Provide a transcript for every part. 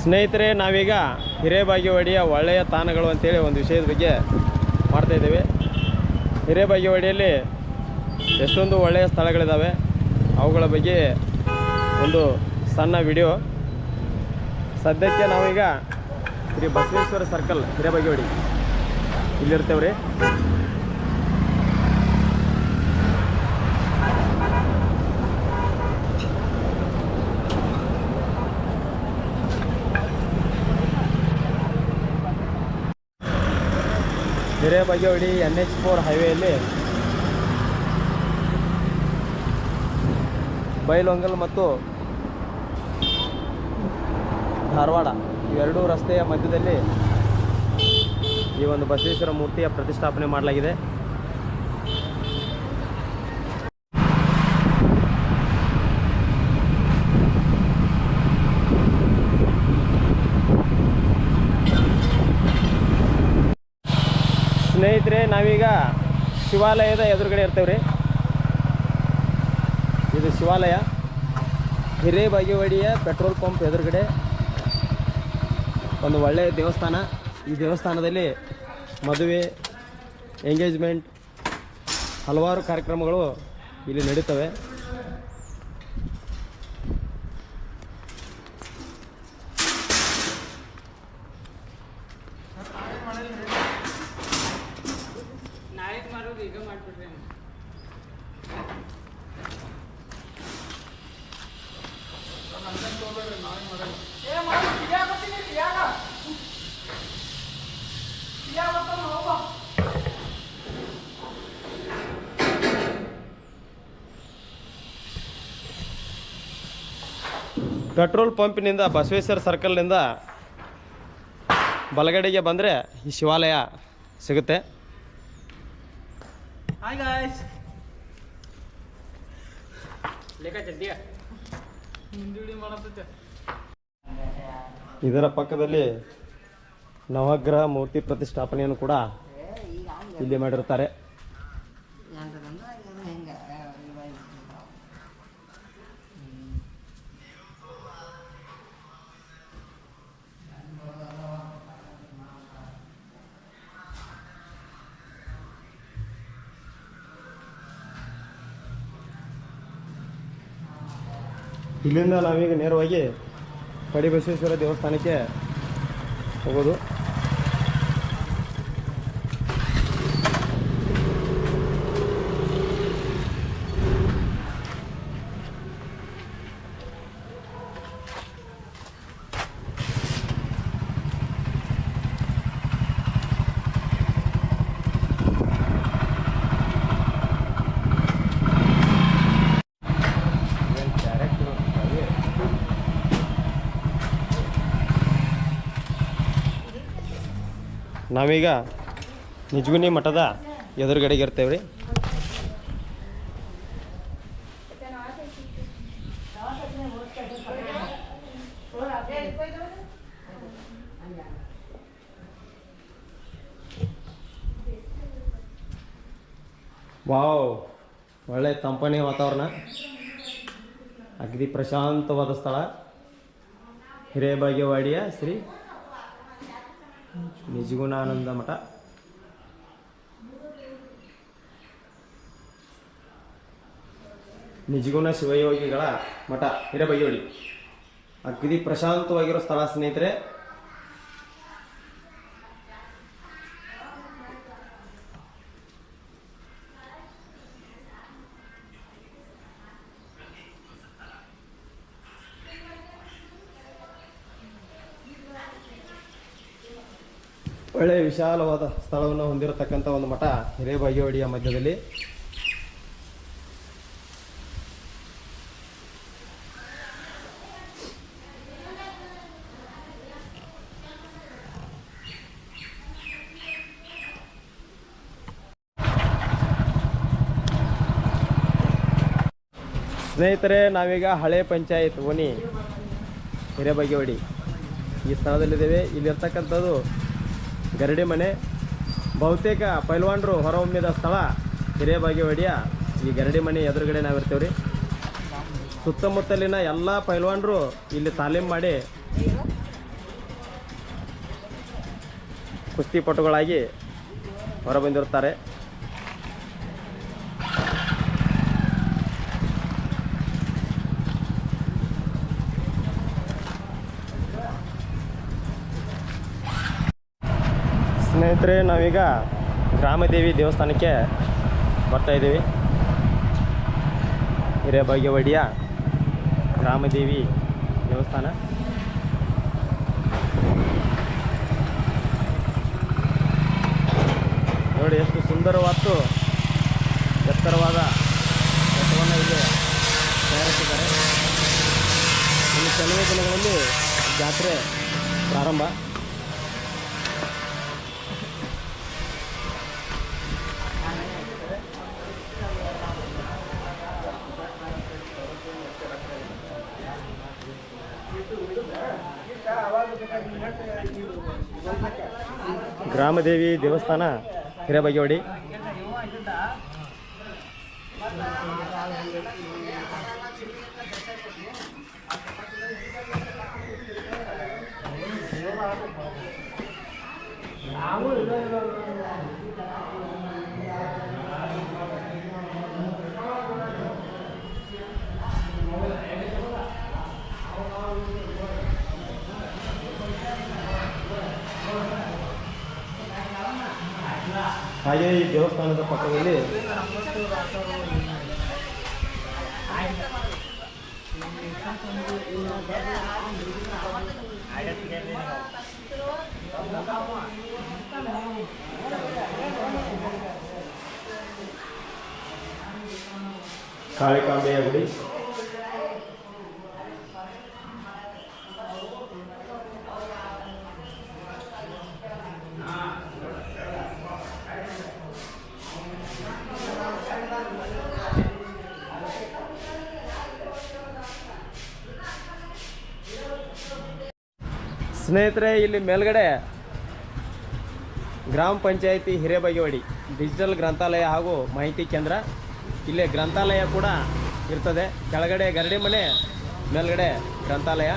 ಸ್ನೇಹಿತರೆ, ನಾವೀಗ ಹಿರೇಬಾಗೇವಾಡಿಯ ಒಳ್ಳೆಯ ತಾಣಗಳು ಅಂತೇಳಿ ಒಂದು ವಿಷಯದ ಬಗ್ಗೆ ಮಾಡ್ತಾಯಿದ್ದೇವೆ. ಹಿರೇಬಾಗೇವಾಡಿಯಲ್ಲಿ ಎಷ್ಟೊಂದು ಒಳ್ಳೆಯ ಸ್ಥಳಗಳಿದ್ದಾವೆ, ಅವುಗಳ ಬಗ್ಗೆ ಒಂದು ಸಣ್ಣ ವಿಡಿಯೋ. ಸದ್ಯಕ್ಕೆ ನಾವೀಗ ಶ್ರೀ ಬಸವೇಶ್ವರ ಸರ್ಕಲ್ ಹಿರೇಬಾಗೇವಾಡಿ ಇಲ್ಲಿರ್ತೇವೆ ರೀ. ಹಿರೇಬಾಗೇವಾಡಿ NH4 ಹೈವೇಯಲ್ಲಿ ಬೈಲಹೊಂಗಲ ಮತ್ತು ಧಾರವಾಡ ಇವೆರಡೂ ರಸ್ತೆಯ ಮಧ್ಯದಲ್ಲಿ ಈ ಒಂದು ಬಸವೇಶ್ವರ ಮೂರ್ತಿಯ ಪ್ರತಿಷ್ಠಾಪನೆ ಮಾಡಲಾಗಿದೆ. ಸ್ನೇಹಿತರೆ, ನಾವೀಗ ಶಿವಾಲಯದ ಎದುರುಗಡೆ ಇರ್ತೇವೆ ರೀ. ಇದು ಶಿವಾಲಯ, ಹಿರೇಬಾಗೇವಾಡಿಯ ಪೆಟ್ರೋಲ್ ಪಂಪ್ ಎದುರುಗಡೆ ಒಂದು ಒಳ್ಳೆಯ ದೇವಸ್ಥಾನ. ಈ ದೇವಸ್ಥಾನದಲ್ಲಿ ಮದುವೆ, ಎಂಗೇಜ್ಮೆಂಟ್, ಹಲವಾರು ಕಾರ್ಯಕ್ರಮಗಳು ಇಲ್ಲಿ ನಡೀತವೆ. ಪೆಟ್ರೋಲ್ ಪಂಪಿನಿಂದ ಬಸವೇಶ್ವರ ಸರ್ಕಲ್ನಿಂದ ಬಲಗಡೆಗೆ ಬಂದರೆ ಈ ಶಿವಾಲಯ ಸಿಗುತ್ತೆ. ಹಾಯ್ ಗಾಯ್ಸ್, ಇದರ ಪಕ್ಕದಲ್ಲಿ ನವಗ್ರಹ ಮೂರ್ತಿ ಪ್ರತಿಷ್ಠಾಪನೆಯನ್ನು ಕೂಡ ಇಲ್ಲಿ ಮಾಡಿರುತ್ತಾರೆ. ಇಲ್ಲಿಂದ ನಾವೀಗ ನೇರವಾಗಿ ಕಡಿಬಸವೇಶ್ವರ ದೇವಸ್ಥಾನಕ್ಕೆ ಹೋಗೋದು. ನಾವೀಗ ನಿಜಗುಣಿ ಮಠದ ಎದುರುಗಡೆಗೆ ಇರ್ತೇವೆ ರೀ. ವಾವ್, ಒಳ್ಳೆ ತಂಪನೆ ವಾತಾವರಣ, ಅಗದಿ ಪ್ರಶಾಂತವಾದ ಸ್ಥಳ. ಹಿರೇಬಾಗೇವಾಡಿಯ ಶ್ರೀ ನಿಜಗುಣಾನಂದ ಮಠ. ನಿಜಗುಣ ಶಿವಯೋಗಿಗಳ ಮಠ ಹಿರೇಬಾಗೇವಾಡಿ ಅಗದಿ ಪ್ರಶಾಂತವಾಗಿರೋ ಸ್ಥಳ ಸ್ನೇಹಿತರೆ. ಒಳ್ಳೆಯ ವಿಶಾಲವಾದ ಸ್ಥಳವನ್ನು ಹೊಂದಿರತಕ್ಕಂಥ ಒಂದು ಮಠ ಹಿರೇಬಾಗೇವಾಡಿಯ ಮಧ್ಯದಲ್ಲಿ. ಸ್ನೇಹಿತರೆ, ನಾವೀಗ ಹಳೆ ಪಂಚಾಯತ್ ಓಣಿ ಹಿರೇಬಾಗೇವಾಡಿ ಈ ಸ್ಥಳದಲ್ಲಿದ್ದೇವೆ. ಇಲ್ಲಿರ್ತಕ್ಕಂಥದ್ದು ಗರಡಿ ಮನೆ. ಬಹುತೇಕ ಪೈಲ್ವಾನರು ಹೊರಹೊಮ್ಮಿದ ಸ್ಥಳ ಹಿರೇಬಾಗೇವಾಡಿಯ ಈ ಗರಡಿ ಮನೆ ಎದುರುಗಡೆ ನಾವಿರ್ತೇವೆ ರೀ. ಸುತ್ತಮುತ್ತಲಿನ ಎಲ್ಲ ಪೈಲ್ವಾನರು ಇಲ್ಲಿ ತಾಲೀಮ್ ಮಾಡಿ ಕುಸ್ತಿಪಟುಗಳಾಗಿ ಹೊರಬಂದಿರುತ್ತಾರೆ. ಸ್ನೇಹಿತರೆ, ನಾವೀಗ ಗ್ರಾಮದೇವಿ ದೇವಸ್ಥಾನಕ್ಕೆ ಬರ್ತಾ ಇದ್ದೀವಿ. ಹಿರೇಬಾಗೇವಾಡಿಯ ಗ್ರಾಮದೇವಿ ದೇವಸ್ಥಾನ. ನೋಡಿ ಎಷ್ಟು ಸುಂದರವಾದ ಎತ್ತರವಾದ ರಥವನ್ನು ಇಲ್ಲಿ ತಯಾರಿಸಿದ್ದಾರೆ. ಇನ್ನು ಕೆಲವೇ ದಿನಗಳಲ್ಲಿ ಜಾತ್ರೆ ಪ್ರಾರಂಭ. ಗ್ರಾಮದೇವಿ ದೇವಸ್ಥಾನ ಹಿರೇಬಾಗೇವಾಡಿ. ಹಾಗೆ ಈ ದೇವಸ್ಥಾನದ ಪಕ್ಕದಲ್ಲಿ ಕಾಳಿಕಾಂಬೆಯ ಗುಡಿ. ಸ್ನೇಹಿತರೆ, ಇಲ್ಲಿ ಮೇಲ್ಗಡೆ ಗ್ರಾಮ ಪಂಚಾಯಿತಿ ಹಿರೇಬಾಗೇವಾಡಿ ಡಿಜಿಟಲ್ ಗ್ರಂಥಾಲಯ ಹಾಗೂ ಮಾಹಿತಿ ಕೇಂದ್ರ, ಇಲ್ಲೇ ಗ್ರಂಥಾಲಯ ಕೂಡ ಇರ್ತದೆ. ಕೆಳಗಡೆ ಗರಡಿ ಮನೆ, ಮೇಲ್ಗಡೆ ಗ್ರಂಥಾಲಯ.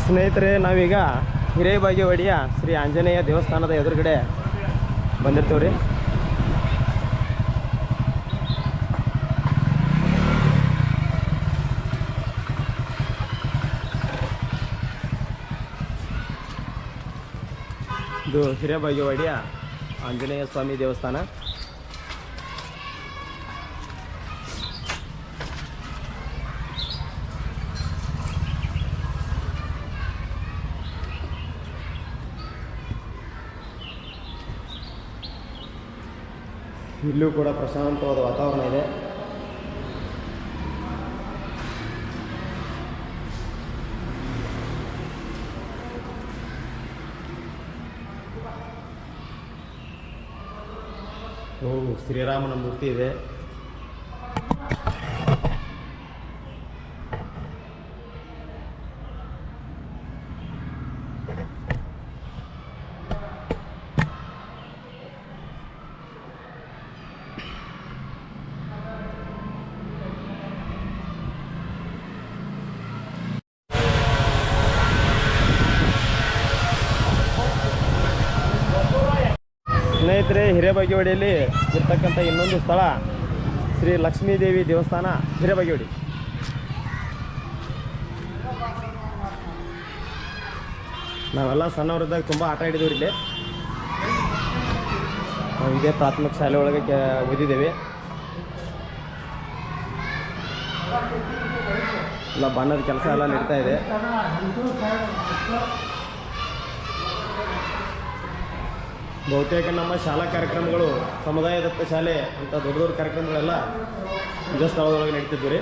ಸ್ನೇಹಿತರೆ, ನಾವೀಗ ಹಿರೇಬಾಗೇವಾಡಿಯ ಶ್ರೀ ಆಂಜನೇಯ ದೇವಸ್ಥಾನದ ಎದುರುಗಡೆ ಬಂದಿರ್ತೀವಿ ರೀ. ಇದು ಹಿರೇಬಾಗೇವಾಡಿಯ ಆಂಜನೇಯ ಸ್ವಾಮಿ ದೇವಸ್ಥಾನ. ಇಲ್ಲೂ ಕೂಡ ಪ್ರಶಾಂತವಾದ ವಾತಾವರಣ ಇದೆ. ಶ್ರೀರಾಮನ ಮೂರ್ತಿ ಇದೆ. ಸ್ನೇಹಿತರೆ, ಹಿರೇಬಾಗೇವಾಡಿಯಲ್ಲಿ ಇರ್ತಕ್ಕಂಥ ಇನ್ನೊಂದು ಸ್ಥಳ ಶ್ರೀ ಲಕ್ಷ್ಮೀದೇವಿ ದೇವಸ್ಥಾನ ಹಿರೇಬಾಗೇವಾಡಿ. ನಾವೆಲ್ಲ ಸಣ್ಣವರಿದ್ದಾಗ ತುಂಬ ಆಟ ಆಡಿದೀವಿ ಇಲ್ಲಿ. ನಾವು ಇದೇ ಪ್ರಾಥಮಿಕ ಶಾಲೆ ಒಳಗೆ ಓದಿದ್ದೇವೆ. ಎಲ್ಲ ಬಣ್ಣದ ಕೆಲಸ ಎಲ್ಲ ನಡೀತಾ ಇದೆ. ಬಹುತೇಕ ನಮ್ಮ ಶಾಲಾ ಕಾರ್ಯಕ್ರಮಗಳು, ಸಮುದಾಯ ದತ್ತ ಶಾಲೆ ಅಂತ ದೊಡ್ಡ ದೊಡ್ಡ ಕಾರ್ಯಕ್ರಮಗಳೆಲ್ಲ ಇದೇ ಸ್ಥಳದೊಳಗೆ ನಡೀತಿದ್ವಿ ರೀ.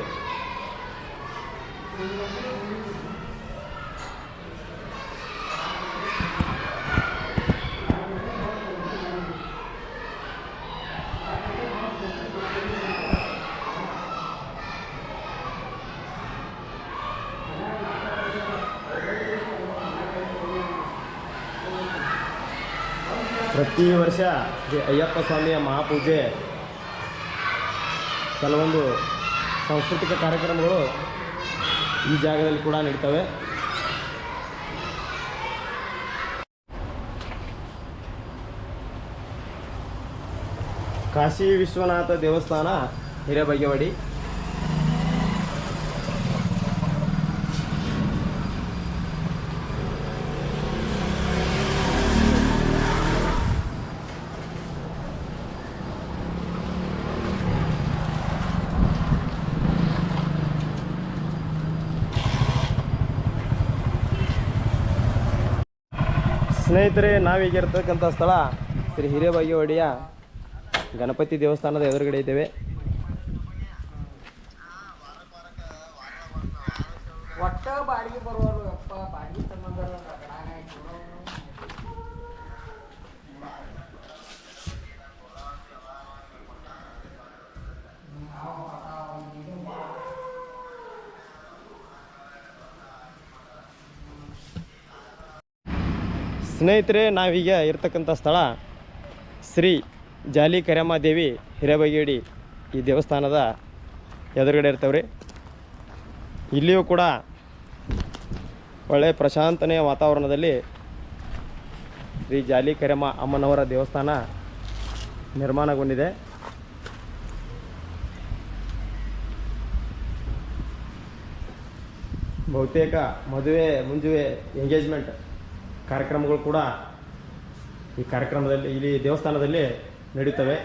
ಪ್ರತಿ ವರ್ಷ ಶ್ರೀ ಅಯ್ಯಪ್ಪ ಸ್ವಾಮಿಯ ಮಹಾಪೂಜೆ, ಕೆಲವೊಂದು ಸಾಂಸ್ಕೃತಿಕ ಕಾರ್ಯಕ್ರಮಗಳು ಈ ಜಾಗದಲ್ಲಿ ಕೂಡ ನಡೀತವೆ. ಕಾಶಿ ವಿಶ್ವನಾಥ ದೇವಸ್ಥಾನ ಹಿರೇಬಾಗೇವಾಡಿ. ಸ್ನೇಹಿತರೆ, ನಾವೀಗ ಇರ್ತಕ್ಕಂಥ ಸ್ಥಳ ಶ್ರೀ ಹಿರೇಬಾಗೇವಾಡಿಯ ಗಣಪತಿ ದೇವಸ್ಥಾನದ ಎದುರುಗಡೆ ಇದ್ದೇವೆ. ಸ್ನೇಹಿತರೆ, ನಾವೀಗ ಇರ್ತಕ್ಕಂಥ ಸ್ಥಳ ಶ್ರೀ ಜಾಲಿ ಕರಿಯಮ್ಮ ದೇವಿ ಹಿರೇಬಾಗೇವಾಡಿ ಈ ದೇವಸ್ಥಾನದ ಎದುರುಗಡೆ ಇರ್ತೇವೆ ರೀ. ಇಲ್ಲಿಯೂ ಕೂಡ ಒಳ್ಳೆಯ ಪ್ರಶಾಂತನೆಯ ವಾತಾವರಣದಲ್ಲಿ ಶ್ರೀ ಜಾಲಿ ಕರಿಯಮ್ಮ ಅಮ್ಮನವರ ದೇವಸ್ಥಾನ ನಿರ್ಮಾಣಗೊಂಡಿದೆ. ಬಹುತೇಕ ಮದುವೆ ಮುಂಜುವೆ ಎಂಗೇಜ್ಮೆಂಟ್ ಕಾರ್ಯಕ್ರಮಗಳು ಕೂಡ ಈ ಕಾರ್ಯಕ್ರಮದಲ್ಲಿ ಇಲ್ಲಿ ದೇವಸ್ಥಾನದಲ್ಲಿ ನಡೆಯುತ್ತವೆ.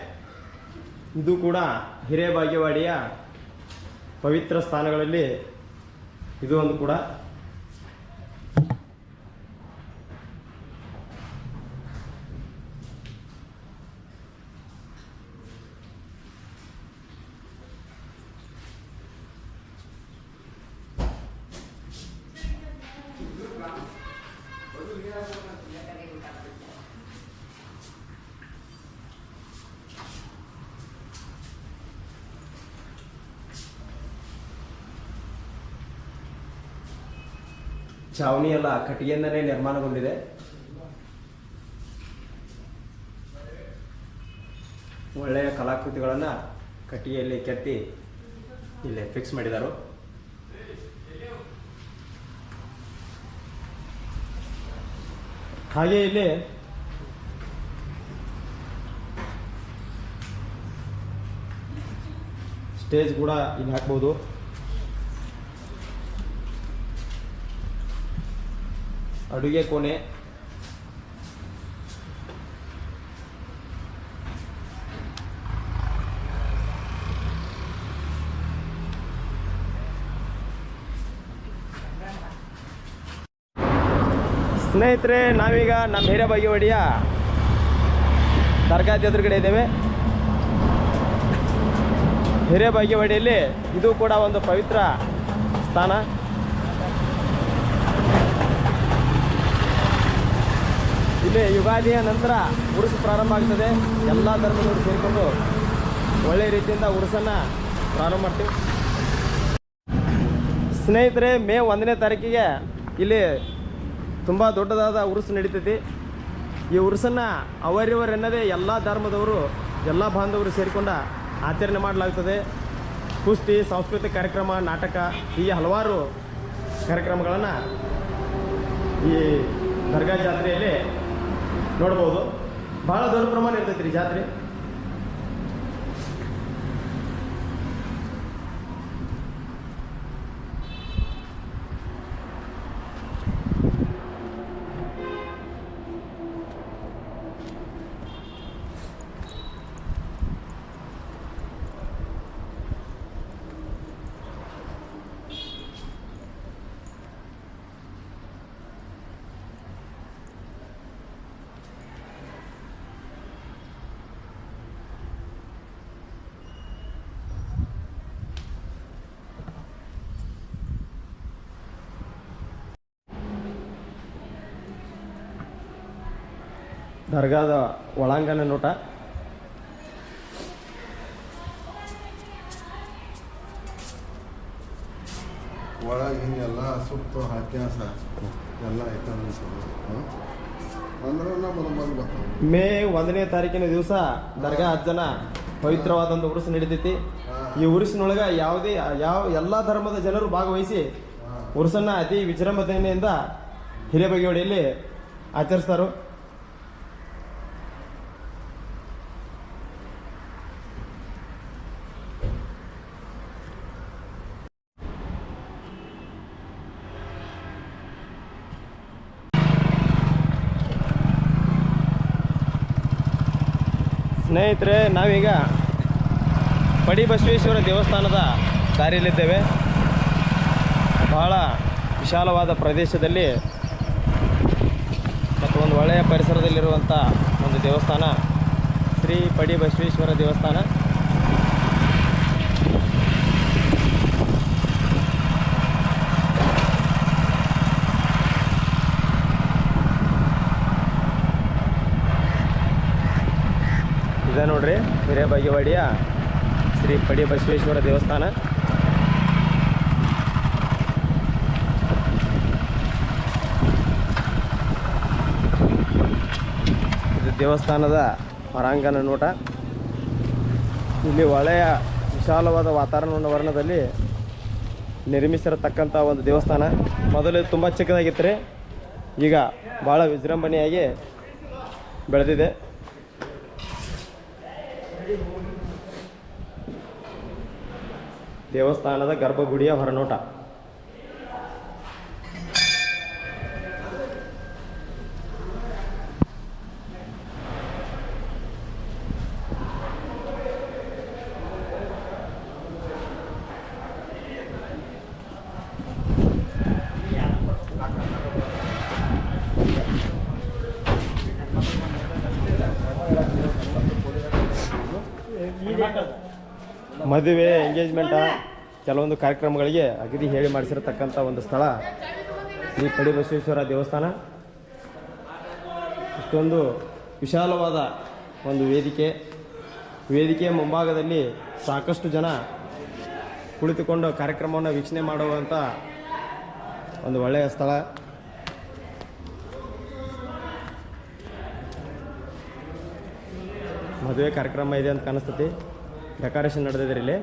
ಇದು ಕೂಡ ಹಿರೇಬಾಗೇವಾಡಿಯ ಪವಿತ್ರ ಸ್ಥಾನಗಳಲ್ಲಿ ಇದು ಒಂದು ಕೂಡ. ಛಾವಣಿ ಎಲ್ಲ ಕಟ್ಟಿಗೆಯಿಂದನೇ ನಿರ್ಮಾಣಗೊಂಡಿದೆ. ಒಳ್ಳೆಯ ಕಲಾಕೃತಿಗಳನ್ನು ಕಟ್ಟಿಗೆಯಲ್ಲಿ ಕೆತ್ತಿ ಇಲ್ಲಿ ಫಿಕ್ಸ್ ಮಾಡಿದರು. ಹಾಗೆ ಇಲ್ಲಿ ಸ್ಟೇಜ್ ಕೂಡ ಇಲ್ಲಿ ಹಾಕ್ಬೋದು. ಅಡುಗೆ ಕೋಣೆ, ಸ್ನೇಹಿತರೆ, ನಾವೀಗ ನಮ್ಮ ಹಿರೇಬಾಗೇವಾಡಿಯ ದರ್ಗಾದ ಎದುರುಗಡೆ ಇದ್ದೇವೆ. ಹಿರೇಬಾಗೇವಾಡಿಯಲ್ಲಿ ಇದು ಕೂಡ ಒಂದು ಪವಿತ್ರ ಸ್ಥಾನ. ಇಲ್ಲಿ ಯುಗಾದಿಯ ನಂತರ ಉರುಸು ಪ್ರಾರಂಭ ಆಗ್ತದೆ. ಎಲ್ಲ ಧರ್ಮದವರು ಸೇರಿಕೊಂಡು ಒಳ್ಳೆಯ ರೀತಿಯಿಂದ ಉರುಸನ್ನು ಪ್ರಾರಂಭ ಮಾಡ್ತೀವಿ. ಸ್ನೇಹಿತರೆ, ಮೇ 1ನೇ ತಾರೀಕಿಗೆ ಇಲ್ಲಿ ತುಂಬ ದೊಡ್ಡದಾದ ಉರುಸು ನಡೀತೈತಿ. ಈ ಉರುಸನ್ನು ಅವರಿವರೆನ್ನದೇ ಎಲ್ಲ ಧರ್ಮದವರು ಎಲ್ಲ ಬಾಂಧವರು ಸೇರಿಕೊಂಡು ಆಚರಣೆ ಮಾಡಲಾಗ್ತದೆ. ಕುಸ್ತಿ, ಸಾಂಸ್ಕೃತಿಕ ಕಾರ್ಯಕ್ರಮ, ನಾಟಕ ಹೀಗೆ ಹಲವಾರು ಕಾರ್ಯಕ್ರಮಗಳನ್ನು ಈ ದರ್ಗಾ ಜಾತ್ರೆಯಲ್ಲಿ ನೋಡ್ಬೋದು. ಭಾಳ ದೊಡ್ಡ ಪ್ರಮಾಣ ಇರ್ತೈತಿ ರೀ ಜಾತ್ರೆ. ದರ್ಗಾದ ಒಳಾಂಗಣ ನೋಟ. ಒಳಗಿನೆಲ್ಲ ಸುಟ್ಟು ಹಾಕ್ಯಾಸ ಎಲ್ಲ ಐಟಮ್ ಅಂದ್ರೆ ನಮ್ಮದು ಬರ್ತಾವೆ. ಮೇ 1ನೇ ತಾರೀಕಿನ ದಿವಸ ದರ್ಗಾ ಅಜ್ಜನ ಪವಿತ್ರವಾದಂಥ ಉರುಸು ನಡೀತೈತಿ. ಈ ಉರುಸಿನೊಳಗೆ ಎಲ್ಲ ಧರ್ಮದ ಜನರು ಭಾಗವಹಿಸಿ ಉರುಸನ್ನು ಅತಿ ವಿಜೃಂಭಣೆಯಿಂದ ಹಿರೇಬಾಗೇವಾಡಿಯಲ್ಲಿ ಆಚರಿಸ್ತಾರೆ. ಸ್ನೇಹಿತರೆ, ನಾವೀಗ ಪಡಿ ಬಸವೇಶ್ವರ ದೇವಸ್ಥಾನದ ದಾರಿಯಲ್ಲಿದ್ದೇವೆ. ಬಹಳ ವಿಶಾಲವಾದ ಪ್ರದೇಶದಲ್ಲಿ ಮತ್ತು ಒಂದು ಒಳ್ಳೆಯ ಪರಿಸರದಲ್ಲಿರುವಂಥ ಒಂದು ದೇವಸ್ಥಾನ ಶ್ರೀ ಪಡಿ ಬಸವೇಶ್ವರ ದೇವಸ್ಥಾನ. ಇದೆ ನೋಡ್ರಿ ಹಿರೇಬಾಗೇವಾಡಿಯ ಶ್ರೀ ಪಡಿ ಬಸವೇಶ್ವರ ದೇವಸ್ಥಾನ. ಇದು ದೇವಸ್ಥಾನದ ಹೊರಾಂಗಣ ನೋಟ. ಇಲ್ಲಿ ಒಳ್ಳೆಯ ವಿಶಾಲವಾದ ವಾತಾವರಣದಲ್ಲಿ ನಿರ್ಮಿಸಿರತಕ್ಕಂಥ ಒಂದು ದೇವಸ್ಥಾನ. ಮೊದಲು ತುಂಬ ಚಿಕ್ಕದಾಗಿತ್ತು ರೀ, ಈಗ ಭಾಳ ವಿಜೃಂಭಣೆಯಾಗಿ ಬೆಳೆದಿದೆ. ದೇವಸ್ಥಾನದ ಗರ್ಭಗುಡಿಯ ಹೊರನೋಟ. ಮದುವೆ, ಎಂಗೇಜ್ಮೆಂಟ, ಕೆಲವೊಂದು ಕಾರ್ಯಕ್ರಮಗಳಿಗೆ ಅಗದಿ ಹೇಳಿ ಮಾಡಿಸಿರತಕ್ಕಂಥ ಒಂದು ಸ್ಥಳ ಶ್ರೀ ಪಡಿ ಬಸವೇಶ್ವರ ದೇವಸ್ಥಾನ. ಇಷ್ಟೊಂದು ವಿಶಾಲವಾದ ಒಂದು ವೇದಿಕೆಯ ಮುಂಭಾಗದಲ್ಲಿ ಸಾಕಷ್ಟು ಜನ ಕುಳಿತುಕೊಂಡು ಕಾರ್ಯಕ್ರಮವನ್ನು ವೀಕ್ಷಣೆ ಮಾಡುವಂಥ ಒಂದು ಒಳ್ಳೆಯ ಸ್ಥಳ. ಮದುವೆ ಕಾರ್ಯಕ್ರಮ ಇದೆ ಅಂತ ಕಾಣಿಸ್ತೈತಿ. ಡೆಕೋರೇಷನ್ ನಡೆದಿದೆ ಇಲ್ಲಿ.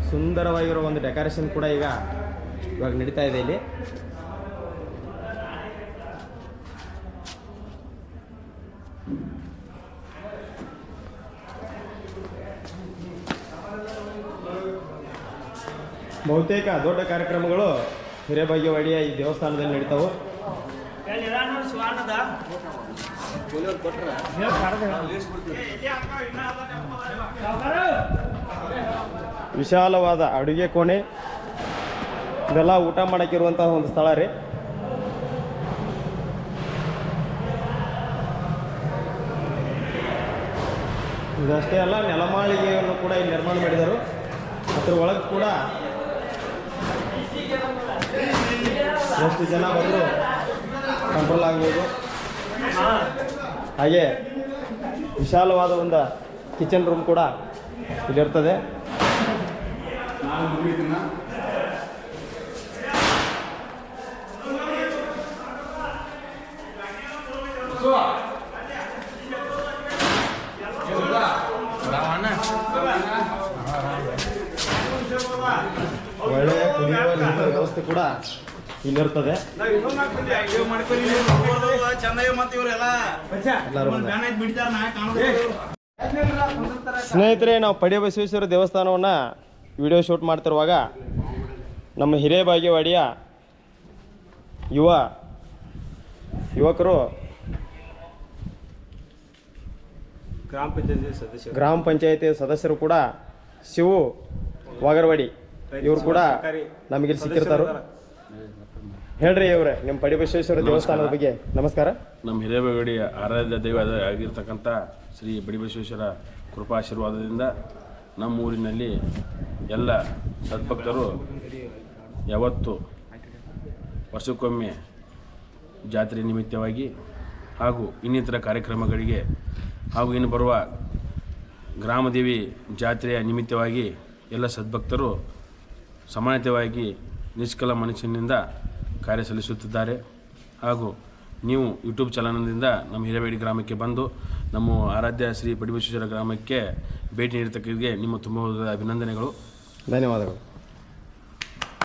ಸುಂದರವಾಗಿರೋ ಒಂದು ಡೆಕೋರೇಷನ್ ಕೂಡ ಇವಾಗ ನಡೀತಾ ಇದೆ ಇಲ್ಲಿ. ಬಹುತೇಕ ದೊಡ್ಡ ಕಾರ್ಯಕ್ರಮಗಳು ಹಿರೇಬಾಗೇವಾಡಿಯ ಈ ದೇವಸ್ಥಾನದಲ್ಲಿ ನಡೀತಾವೆ. ವಿಶಾಲವಾದ ಅಡುಗೆ ಕೋಣೆ, ಇದೆಲ್ಲ ಊಟ ಮಾಡಕ್ಕಿರುವಂತಹ ಒಂದು ಸ್ಥಳ ರೀ. ಇದಷ್ಟೇ ಅಲ್ಲ, ನೆಲಮಾಳಿಗೆಯನ್ನು ಕೂಡ ಇಲ್ಲಿ ನಿರ್ಮಾಣ ಮಾಡಿದರು. ಅದ್ರ ಒಳಗೆ ಕೂಡ ಎಷ್ಟು ಜನ ಬಂದರೂ ಕಂಟ್ರೋಲ್ ಆಗ್ಬೋದು. ಹಾಗೆ ವಿಶಾಲವಾದ ಒಂದು ಕಿಚನ್ ರೂಮ್ ಕೂಡ ಇಲ್ಲಿರ್ತದೆ. ಒಳ್ಳೆಯ ಕುಡಿಯುವ ನೀರಿನ ವ್ಯವಸ್ಥೆ ಕೂಡ ಇಲ್ಲಿರ್ತದೆ. ಸ್ನೇಹಿತರೆ, ನಾವು ಪಡಿ ಬಸವೇಶ್ವರ ದೇವಸ್ಥಾನವನ್ನು ವಿಡಿಯೋ ಶೂಟ್ ಮಾಡ್ತಿರುವಾಗ ನಮ್ಮ ಹಿರೇಬಾಗೇವಾಡಿಯ ಯುವಕರು ಗ್ರಾಮ ಪಂಚಾಯತಿ ಸದಸ್ಯರು ಕೂಡ ಶಿವು ವಾಗರವಾಡಿ ಇವರು ಕೂಡ ನಮಗೆ ಸಿಕ್ಕಿರ್ತಾರೆ. ಹೇಳ್ರಿ ಇವ್ರೆ, ನಿಮ್ಮ ಪಡಿ ಬಸವೇಶ್ವರ ದೇವಸ್ಥಾನದ ಬಗ್ಗೆ. ನಮಸ್ಕಾರ. ನಮ್ಮ ಹಿರೇಬಾಗೇವಾಡಿಯ ಆರಾಧ್ಯ ದೈವ ಆಗಿರ್ತಕ್ಕಂಥ ಶ್ರೀ ಪಡಿ ಬಸವೇಶ್ವರ ಕೃಪಾಶೀರ್ವಾದದಿಂದ ನಮ್ಮ ಊರಿನಲ್ಲಿ ಎಲ್ಲ ಸದ್ಭಕ್ತರು ಯಾವತ್ತು ವರ್ಷಕ್ಕೊಮ್ಮೆ ಜಾತ್ರೆ ನಿಮಿತ್ತವಾಗಿ ಹಾಗೂ ಇನ್ನಿತರ ಕಾರ್ಯಕ್ರಮಗಳಿಗೆ ಹಾಗೂ ಇನ್ನು ಬರುವ ಗ್ರಾಮದೇವಿ ಜಾತ್ರೆಯ ನಿಮಿತ್ತವಾಗಿ ಎಲ್ಲ ಸದ್ಭಕ್ತರು ಸಮಾನತೆಯಾಗಿ ನಿಷ್ಕಲ ಮನಸ್ಸಿನಿಂದ ಕಾರ್ಯ ಸಲ್ಲಿಸುತ್ತಿದ್ದಾರೆ. ಹಾಗೂ ನೀವು ಯೂಟ್ಯೂಬ್ ಚಾನಲ್ನಿಂದ ನಮ್ಮ ಹಿರೇಬೇಡಿ ಗ್ರಾಮಕ್ಕೆ ಬಂದು ನಮ್ಮ ಆರಾಧ್ಯ ಶ್ರೀ ಬಡಿಬಸವೇಶ್ವರ ಗ್ರಾಮಕ್ಕೆ ಭೇಟಿ ನೀಡತಕ್ಕರಿಗೆ ನಿಮ್ಮ ತುಂಬ ಅಭಿನಂದನೆಗಳು. ಧನ್ಯವಾದಗಳು.